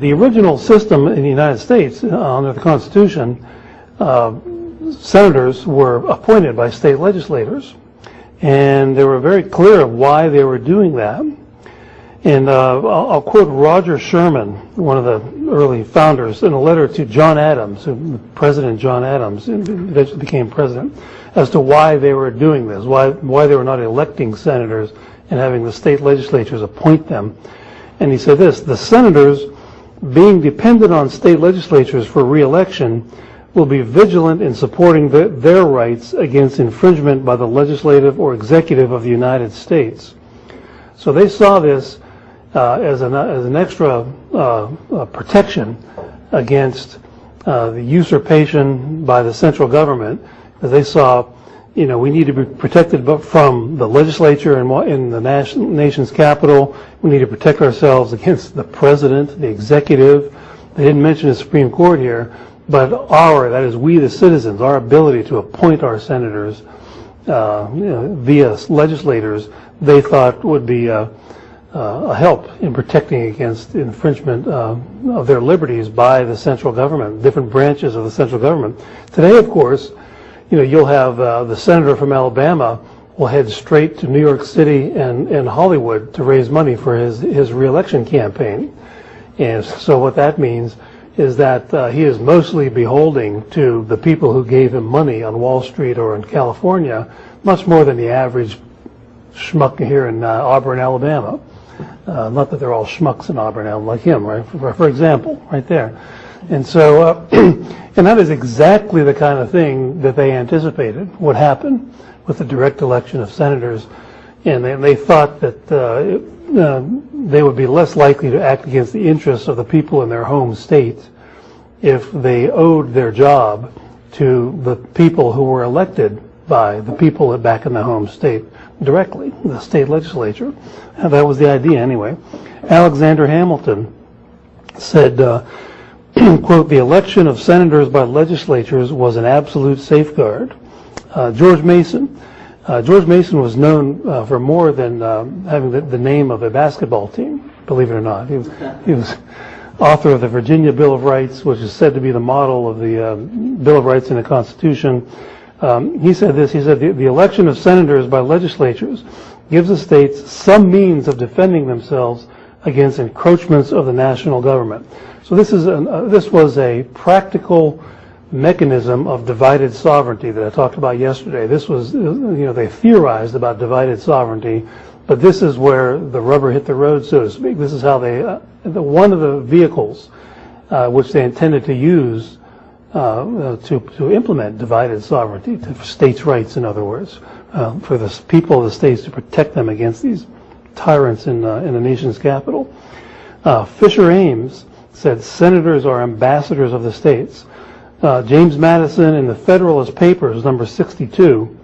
The original system in the United States, under the Constitution, senators were appointed by state legislators, and they were very clear of why they were doing that. And I'll quote Roger Sherman, one of the early founders, in a letter to John Adams, President John Adams, eventually became president, as to why they were doing this, why they were not electing senators and having the state legislatures appoint them. And he said this: the senators, being dependent on state legislatures for re-election, will be vigilant in supporting their rights against infringement by the legislative or executive of the United States. So they saw this as an extra protection against the usurpation by the central government, as they saw, we need to be protected from the legislature in the nation's capital. We need to protect ourselves against the president, the executive. They didn't mention the Supreme Court here, but that is we the citizens, our ability to appoint our senators via legislators, they thought would be a help in protecting against infringement of their liberties by the central government, different branches of the central government. Today, of course, you'll have the senator from Alabama will head straight to New York City and Hollywood to raise money for his re-election campaign. And so what that means is that he is mostly beholding to the people who gave him money on Wall Street or in California, much more than the average schmuck here in Auburn, Alabama. Not that they're all schmucks in Auburn, Alabama, like him, right? For example, right there. And so, and that is exactly the kind of thing that they anticipated would happen with the direct election of senators. And they thought that they would be less likely to act against the interests of the people in their home state if they owed their job to the people who were elected by the people back in the home state directly, the state legislature. And that was the idea anyway. Alexander Hamilton said, quote, the election of senators by legislatures was an absolute safeguard. George Mason was known for more than having the name of a basketball team, believe it or not. He was author of the Virginia Bill of Rights, which is said to be the model of the Bill of Rights in the Constitution. He said this: he said, the election of senators by legislatures gives the states some means of defending themselves against encroachments of the national government. So this was a practical mechanism of divided sovereignty that I talked about yesterday. This was, they theorized about divided sovereignty, but this is where the rubber hit the road, so to speak. This is how one of the vehicles which they intended to use to implement divided sovereignty, for states' rights, in other words, for the people of the states to protect them against these tyrants in the nation's capital. Fisher Ames said senators are ambassadors of the states. James Madison in the Federalist Papers, number 62,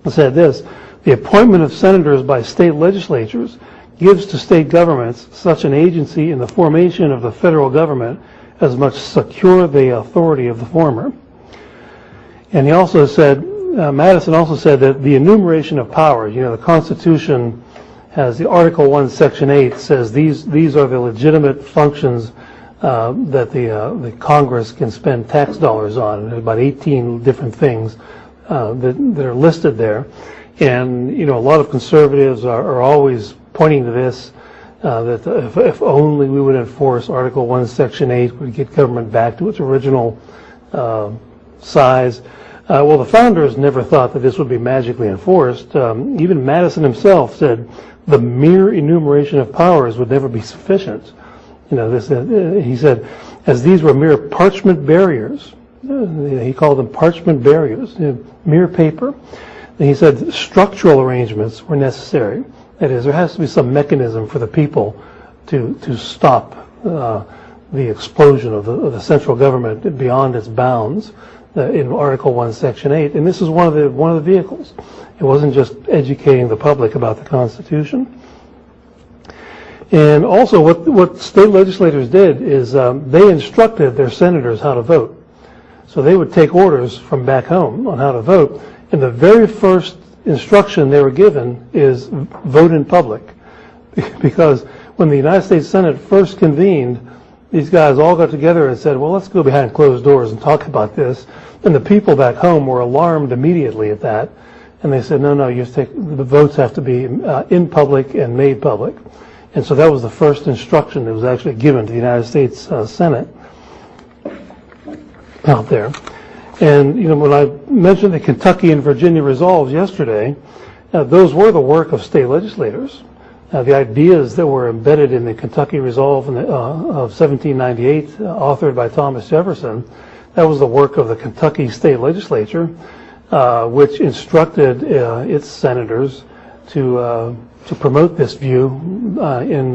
said this: the appointment of senators by state legislatures gives to state governments such an agency in the formation of the federal government as much secure the authority of the former. And he also said, Madison also said that the enumeration of powers, the Constitution has the Article 1, Section 8 says these are the legitimate functions that the Congress can spend tax dollars on. There's about 18 different things that are listed there. And, a lot of conservatives are always pointing to this, that if only we would enforce Article 1, Section 8, we'd get government back to its original size. Well, the founders never thought that this would be magically enforced. Even Madison himself said the mere enumeration of powers would never be sufficient. He said, as these were mere parchment barriers, he called them parchment barriers, mere paper. And he said structural arrangements were necessary. That is, there has to be some mechanism for the people to stop the explosion of the central government beyond its bounds in Article 1, Section 8. And this is one of the vehicles. It wasn't just educating the public about the Constitution. And also what state legislators did is they instructed their senators how to vote. So they would take orders from back home on how to vote. And the very first instruction they were given is vote in public. Because when the United States Senate first convened, these guys all got together and said, well, let's go behind closed doors and talk about this. And the people back home were alarmed immediately at that. And they said, no, the votes have to be in public and made public. And so that was the first instruction that was actually given to the United States Senate out there. And, when I mentioned the Kentucky and Virginia resolves yesterday, those were the work of state legislators. The ideas that were embedded in the Kentucky Resolve of 1798, authored by Thomas Jefferson, that was the work of the Kentucky State Legislature, which instructed its senators to promote this view in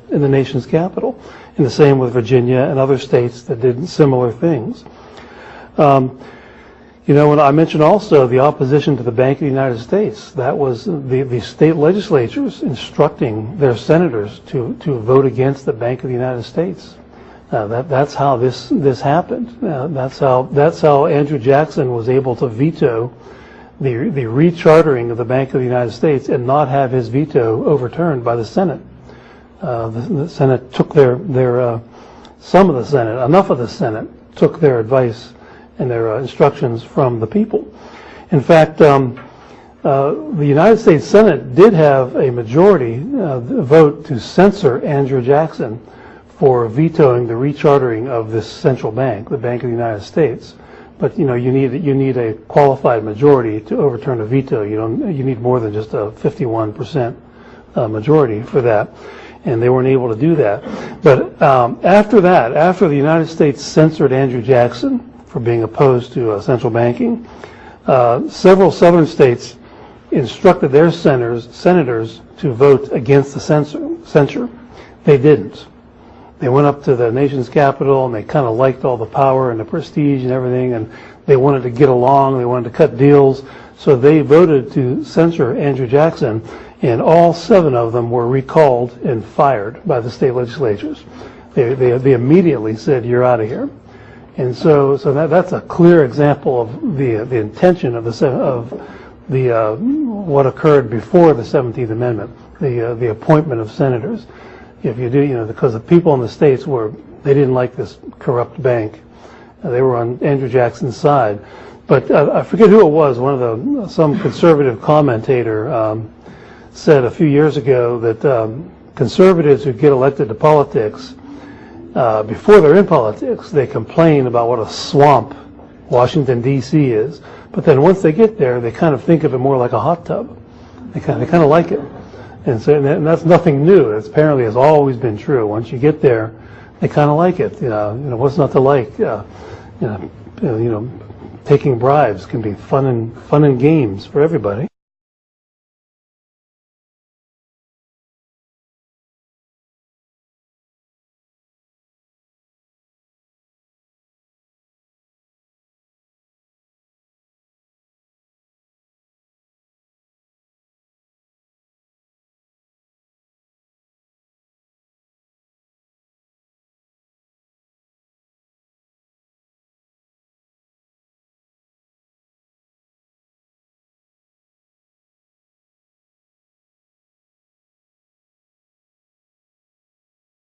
the nation's capital. And the same with Virginia and other states that did similar things. When I mentioned also the opposition to the Bank of the United States, that was the state legislatures instructing their senators to vote against the Bank of the United States. That's how this happened. That's how Andrew Jackson was able to veto the rechartering of the Bank of the United States and not have his veto overturned by the Senate. The Senate took some of the Senate, enough of the Senate, took their advice and their instructions from the people. In fact, the United States Senate did have a majority vote to censor Andrew Jackson for vetoing the rechartering of this central bank, the Bank of the United States. But you need a qualified majority to overturn a veto. You need more than just a 51% majority for that, and they weren't able to do that. But after the United States censored Andrew Jackson for being opposed to central banking, several southern states instructed their senators to vote against the censure. They didn't. They went up to the nation's capital and they kind of liked all the power and the prestige and everything, and they wanted to get along, they wanted to cut deals, so they voted to censure Andrew Jackson, and all 7 of them were recalled and fired by the state legislatures. They immediately said, you're out of here. And so that's a clear example of the intention of what occurred before the 17th Amendment, the appointment of senators. If you do, because the people in the states they didn't like this corrupt bank. They were on Andrew Jackson's side. But I forget who it was. Some conservative commentator said a few years ago that conservatives who get elected to politics, before they're in politics, they complain about what a swamp Washington, D.C. is. But then once they get there, they kind of think of it more like a hot tub. They kind of like it. And that's nothing new. It apparently has always been true. Once you get there, they kind of like it. What's not to like? Taking bribes can be fun and games for everybody.